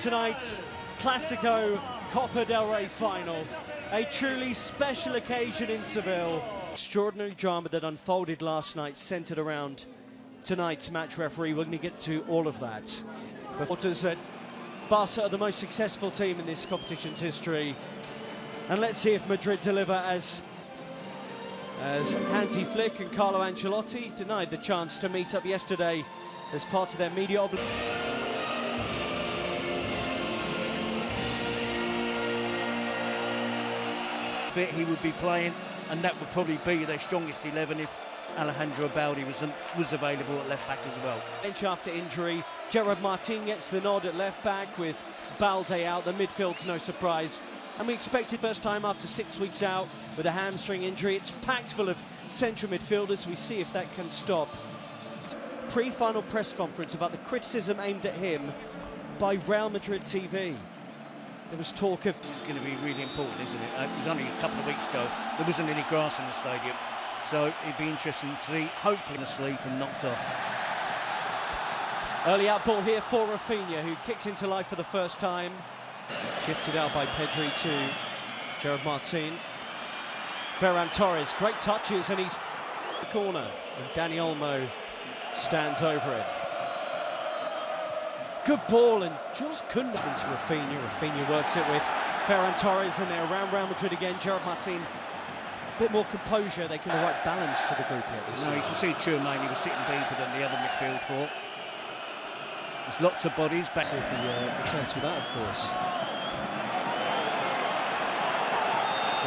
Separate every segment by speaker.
Speaker 1: tonight's Clásico Copa del Rey final. A truly special occasion in Seville. Extraordinary drama that unfolded last night centred around tonight's match referee. We're going to get to all of that. But that Barca are the most successful team in this competition's history. And let's see if Madrid deliver as Hansi Flick and Carlo Ancelotti denied the chance to meet up yesterday as part of their media obligation.
Speaker 2: He would be playing, and that would probably be their strongest 11 if Alejandro Baldi was available at left back as well.
Speaker 1: Bench after injury, Gerard Martin gets the nod at left back with Balde out. The midfield's no surprise, and we expected first time after 6 weeks out with a hamstring injury. It's packed full of central midfielders. We see if that can stop. Pre-final press conference about the criticism aimed at him by Real Madrid TV. There was talk of...
Speaker 2: It's going to be really important, isn't it? It was only a couple of weeks ago. There wasn't any grass in the stadium. So it'd be interesting to see, hopefully asleep and knocked off.
Speaker 1: Early out ball here for Rafinha, who kicks into life for the first time. Shifted out by Pedri to Gerard Martin. Ferran Torres, great touches, and he's in the corner. And Dani Olmo stands over it. Good ball, and Jules Koundé into Rafinha. Rafinha works it with Ferran Torres, and they're around Real Madrid again. Gerard Martin, a bit more composure. They can have the right balance to the group here.
Speaker 2: No, you can see Tchouaméni was sitting deeper than the other midfield four. There's lots of bodies back.
Speaker 1: See if he returns with that, of course.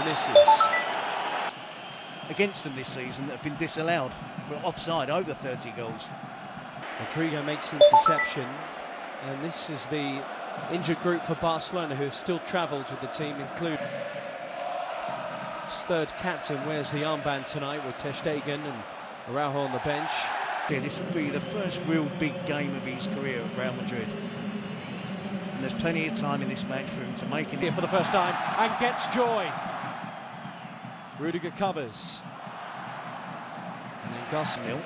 Speaker 1: Vinicius.
Speaker 2: Against them this season that have been disallowed for offside over 30 goals.
Speaker 1: Rodrigo makes the interception, and this is the injured group for Barcelona who have still travelled with the team, including his third captain wears the armband tonight with Ter Stegen and Araujo on the bench.
Speaker 2: Yeah, this will be the first real big game of his career at Real Madrid. And there's plenty of time in this match for him to make it.
Speaker 1: Here for the first time and gets joy. Rudiger covers. And then Gus-nil.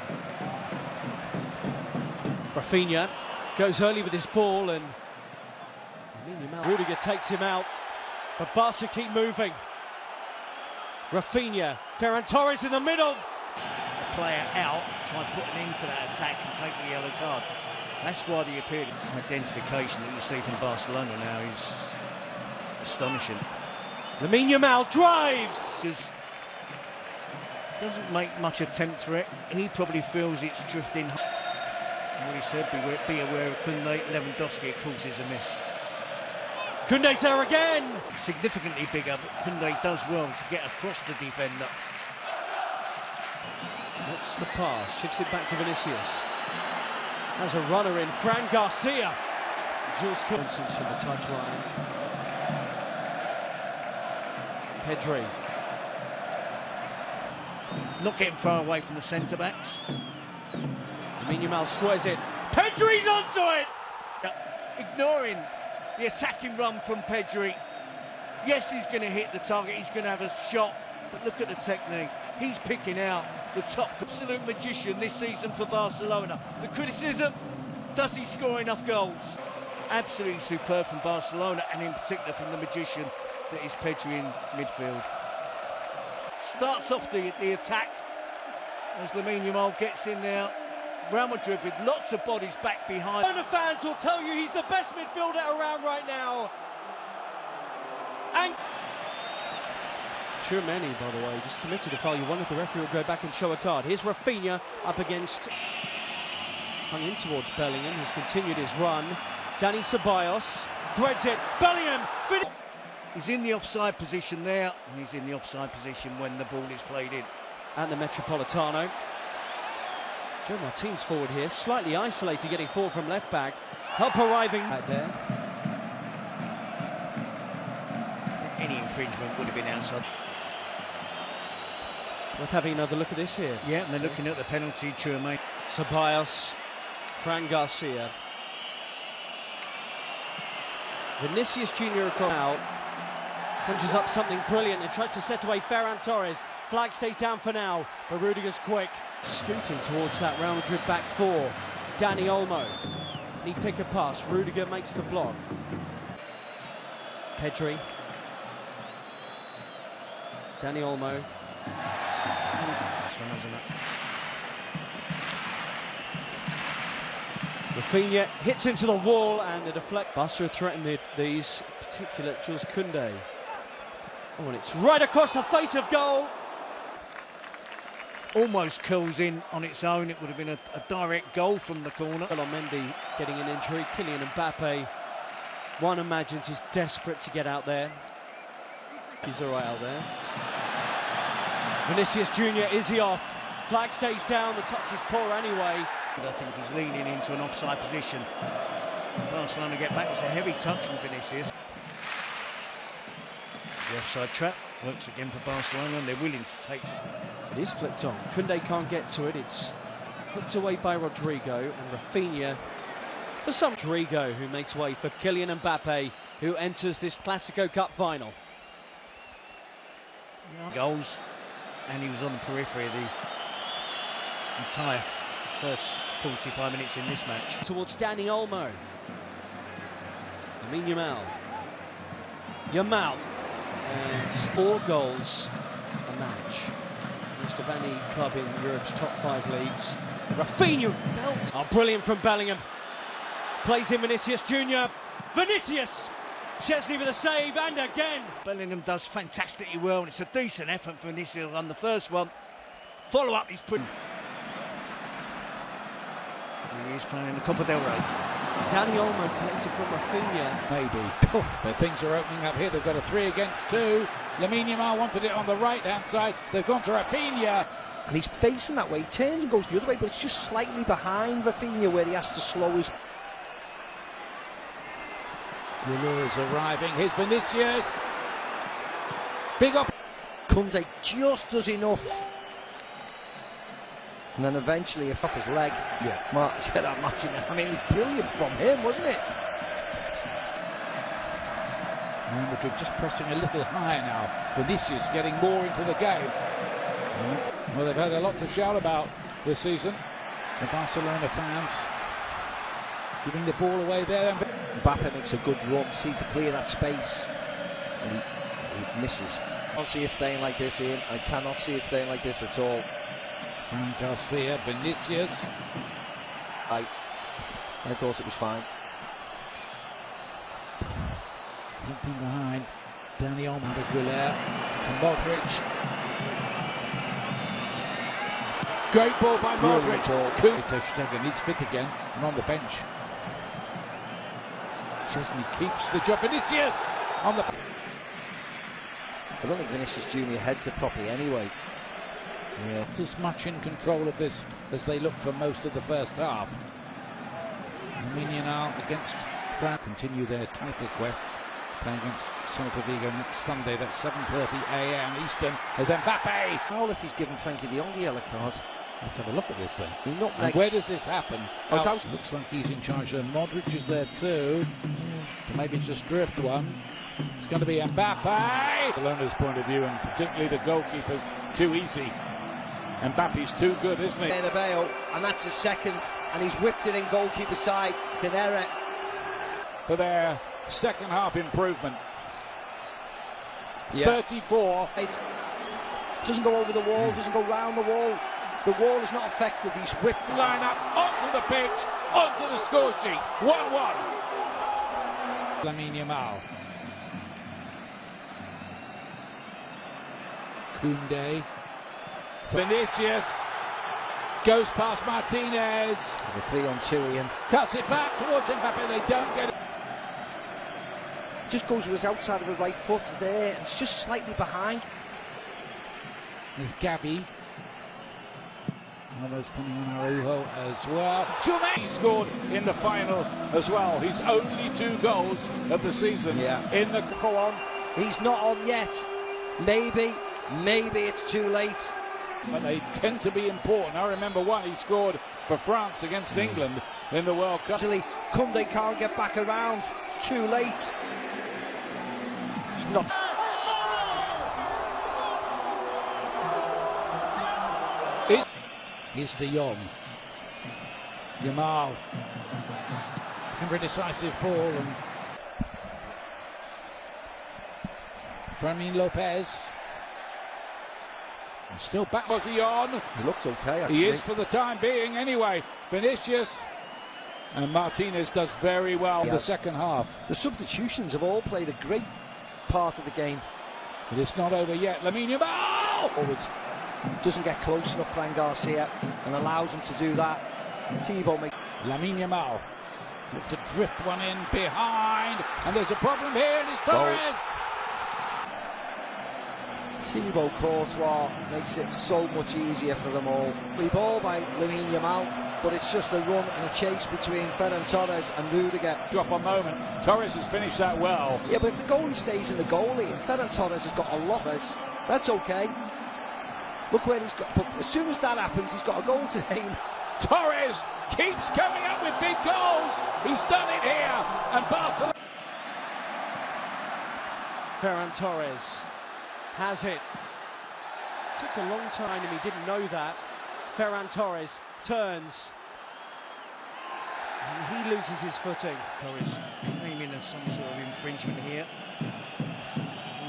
Speaker 1: Rafinha goes early with his ball, and Rudiger takes him out, but Barca keep moving. Rafinha, Ferran Torres in the middle.
Speaker 2: A player out, trying to put an end to that attack and take the yellow card. That's why the appeal identification that you see from Barcelona now is astonishing.
Speaker 1: Lamine Yamal drives.
Speaker 2: Doesn't make much attempt for it. He probably feels it's drifting. What he said, be aware of Koundé. Lewandowski, of course, is a miss.
Speaker 1: Koundé's there again.
Speaker 2: Significantly bigger, but Koundé does well to get across the defender.
Speaker 1: That's the pass, shifts it back to Vinicius. Has a runner in, Fran Garcia. Jules Koundé from the touchline. Pedri.
Speaker 2: Not getting far away from the centre-backs.
Speaker 1: Lamine Yamal squares it. Pedri's onto it!
Speaker 2: Ignoring the attacking run from Pedri. Yes, he's going to hit the target, he's going to have a shot, but look at the technique. He's picking out the top absolute magician this season for Barcelona. The criticism, does he score enough goals? Absolutely superb from Barcelona, and in particular from the magician that is Pedri in midfield. Starts off the attack as Lamine Yamal gets in there. Real Madrid with lots of bodies back behind.
Speaker 1: The fans will tell you he's the best midfielder around right now. And Tchouaméni, by the way, just committed a foul. You wondered the referee will go back and show a card. Here's Rafinha up against, hung in towards Bellingham, who's continued his run. Dani Ceballos threads it. Bellingham finish.
Speaker 2: He's in the offside position there, and he's in the offside position when the ball is played in.
Speaker 1: And the Metropolitano. Joe Martin's forward here, slightly isolated, getting forward from left back. Help arriving back there.
Speaker 2: Any infringement would have been outside.
Speaker 1: Worth having another look at this here.
Speaker 2: Yeah, and they're looking at the penalty, Tchouaméni.
Speaker 1: Ceballos, Fran Garcia. Vinicius Jr. across out. Punches up something brilliant and tries to set away Ferran Torres. Flag stays down for now, but Rudiger's quick. Scooting towards that Real Madrid back four. Dani Olmo. He pick a pass. Rudiger makes the block. Pedri. Dani Olmo. Rafinha hits into the wall and the deflect. Barca threatened these, particular Jules Koundé. Oh, and it's right across the face of goal.
Speaker 2: Almost curls in on its own. It would have been a direct goal from the corner.
Speaker 1: Mendy getting an injury. Kylian Mbappe, one imagines he's desperate to get out there. He's all right out there. Vinicius Junior, is he off? Flag stays down, the touch is poor anyway.
Speaker 2: I think he's leaning into an offside position. Barcelona get back. It's a heavy touch from Vinicius. The offside trap works again for Barcelona, and they're willing to take it.
Speaker 1: It is flicked on. Koundé can't get to it. It's hooked away by Rodrigo, and Rafinha for some. Rodrigo, who makes way for Kylian Mbappe, who enters this Clasico Cup final.
Speaker 2: Goals, and he was on the periphery of the entire first 45 minutes in this match.
Speaker 1: Towards Dani Olmo. Yamal. Yamal. And 4 goals a match. Most of any club in Europe's top 5 leagues. Rafinha belts. Oh, brilliant from Bellingham. Plays in Vinicius Junior. Vinicius! Chesney with a save, and again.
Speaker 2: Bellingham does fantastically well, and it's a decent effort for Vinicius on the first one. Follow up, he's put. He's playing in the Copa del Rey.
Speaker 1: Dani Olmo collected from Rafinha.
Speaker 3: Maybe. But things are opening up here. They've got a 3 against 2. Lamine Yamal wanted it on the right-hand side. They've gone to Rafinha.
Speaker 4: And he's facing that way. He turns and goes the other way, but it's just slightly behind Rafinha where he has to slow his...
Speaker 3: Is arriving. Here's Vinicius. Big up.
Speaker 4: Koundé just does enough. And then eventually, off his leg, Martin, I mean, it was brilliant from him, wasn't it?
Speaker 3: Real Madrid just pressing a little higher now. Vinicius getting more into the game. Well, they've had a lot to shout about this season. The Barcelona fans giving the ball away there.
Speaker 4: Mbappe makes a good run, sees to clear that space, and he misses. I can't see it staying like this, Ian. I cannot see it staying like this at all.
Speaker 3: Fran Garcia, Vinicius.
Speaker 4: I thought it was fine.
Speaker 3: Flicked in behind. Dani Olmo to Goool to Modric. Great ball by Modric. Ter Stegen, he's fit again and on the bench. Chesney keeps the job. Vinicius on the...
Speaker 4: I don't think Vinicius Junior heads it properly anyway.
Speaker 3: Yeah. Not as much in control of this as they looked for most of the first half. Yamal against France continue their title quests, playing against Celta Vigo next Sunday. That's 7:30 AM Eastern. As Mbappe.
Speaker 4: How if he's given Frankie de Jong the yellow card?
Speaker 3: Let's have a look at this then.
Speaker 4: And
Speaker 3: where does this happen? Looks like he's in charge there. Modric is there too. Maybe it's just drift one. It's going to be Mbappe. Barcelona's point of view, and particularly the goalkeeper's too easy. Mbappe's too good, isn't he?
Speaker 4: Bernabeu, and that's his second, and he's whipped it in goalkeeper side. It's an error.
Speaker 3: For their second half improvement. 34.
Speaker 4: It doesn't go over the wall, doesn't go round the wall. The wall is not affected, he's whipped.
Speaker 3: Line up, onto the pitch, onto the score sheet. 1-1. Lamine Yamal. Koundé. Vinicius goes past Martinez.
Speaker 4: The 3-on-2, Ian.
Speaker 3: Cuts it back towards Mbappe. They don't get it.
Speaker 4: Just goes with his outside of the right foot there. It's just slightly behind.
Speaker 3: With Gavi. Others coming on Araujo as well. Chumé scored in the final as well. He's only 2 goals of the season. In the
Speaker 4: go on. He's not on yet. Maybe it's too late.
Speaker 3: But they tend to be important. I remember one he scored for France against England in the World Cup.
Speaker 4: Actually, Koundé can't get back around. It's too late. It's not.
Speaker 3: Here's De Jong. Yamal. looking for a decisive ball, and Fermin Lopez. And still back. Was he on?
Speaker 4: He looks okay, actually.
Speaker 3: He is for the time being, anyway. Vinicius. And Martinez does very well in the second half.
Speaker 4: The substitutions have all played a great part of the game.
Speaker 3: But it's not over yet. Lamine Yamal!
Speaker 4: Always doesn't get close enough, Fran Garcia, and allows him to do that. Thibaut makes...
Speaker 3: Lamine Yamal look to drift one in behind, and there's a problem here, and it's Torres!
Speaker 4: Thibaut Courtois makes it so much easier for them all. We ball by Lamine Yamal, but it's just a run and a chase between Ferran Torres and Rudiger.
Speaker 3: Drop a moment. Torres has finished that well.
Speaker 4: Yeah, but if the goalie stays in the goalie, and Ferran Torres has got a lot of us, that's okay. Look where he's got. But as soon as that happens, he's got a goal to aim.
Speaker 3: Torres keeps coming up with big goals. He's done it here, and Barcelona.
Speaker 1: Ferran Torres has it. Took a long time and he didn't know that. Ferran Torres turns and he loses his footing.
Speaker 2: Torres claiming of some sort of infringement here.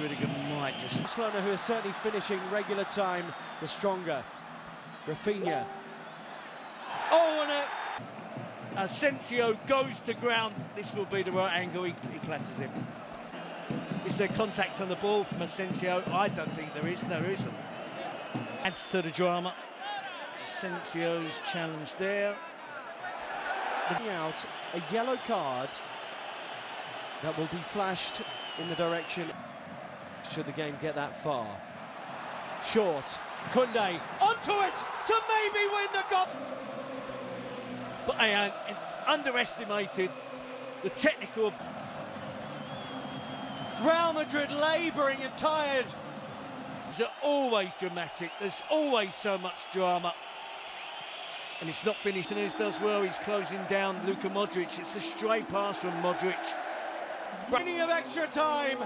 Speaker 2: Rudiger might just...
Speaker 1: Barcelona, who are certainly finishing regular time the stronger. Rafinha. Oh, and
Speaker 2: Asensio goes to ground. This will be the right angle. He clatters him. Is there contact on the ball from Asensio? I don't think there is. There isn't. Adds to the drama. Asensio's challenge there.
Speaker 1: Out a yellow card that will be flashed in the direction should the game get that far. Short, Koundé onto it to maybe win the cup.
Speaker 2: But I underestimated the technical.
Speaker 1: Real Madrid labouring and tired.
Speaker 2: They're always dramatic. There's always so much drama. And it's not finished, and as does well, he's closing down Luka Modric. It's a stray pass from Modric.
Speaker 1: Beginning of extra time.